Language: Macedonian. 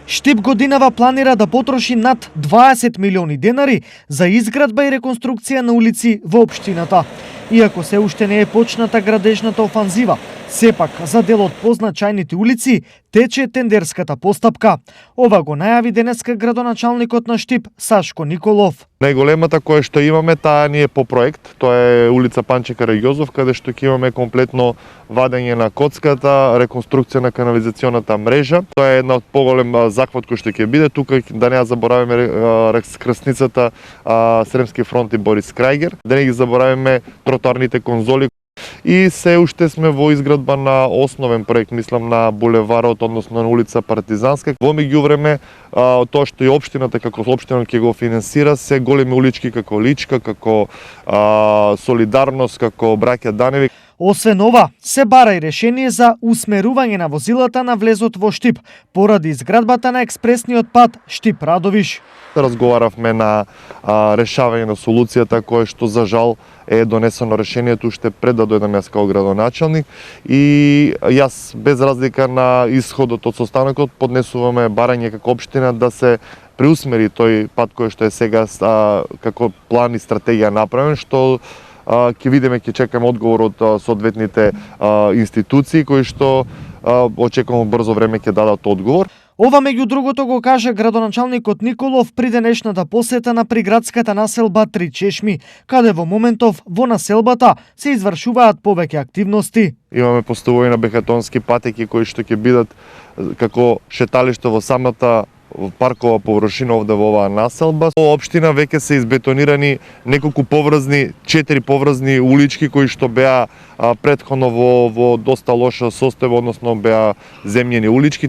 Штип годинава планира да потроши над 20 милиони денари за изградба и реконструкција на улици во општината. Иако се уште не е почната градежната офанзива, сепак за дел од позначајните улици тече тендерската постапка. Ова го најави денеска градоначалникот на Штип Сашко Николов. Најголемата која што имаме, таа ни е по проект, тоа е улица Панче Караѓозов, каде што ќе имаме комплетно вадење на коцката, реконструкција на канализационата мрежа. Тоа е една од поголем захват кој што ќе биде. Тука да не ја забораваме крстницата Сремски фронт и Борис Крајгер, да не ги забораваме тротоарните конзоли. И се уште сме во изградба на основен проект, мислам на булеварот, односно на улица Партизанска. Во меѓувреме, тоа што и општината како општина ќе го финансира, се големи улички како Личка, како Солидарност, како Браќа Даневи. Освен ова, се бара и решение за усмерување на возилата на влезот во Штип, поради изградбата на експресниот пат Штип-Радовиш. Разговаравме на решавање на солуцијата која што за жал е донесено решението уште пред да дојдам јас како градоначалник, и јас без разлика на исходот од состанокот поднесуваме барање како општина да се преусмери тој пат кој што е сега како план и стратегија направен, што ќе видиме, ќе чекаме одговор од соодветните институции кои што очекувам брзо време ќе дадат одговор. Ова меѓу другото го каже градоначалникот Николов при денешната посета на приградската населба Три Чешми, каде во моментов во населбата се извршуваат повеќе активности. Имаме поставување на бетонски патеки кои што ќе бидат како шеталиште во самата паркова површина овде во оваа населба. Во општина веќе се избетонирани неколку поврзни, 4 поврзни улички кои што беа претходно во доста лоша состојба, односно беа земјени улички.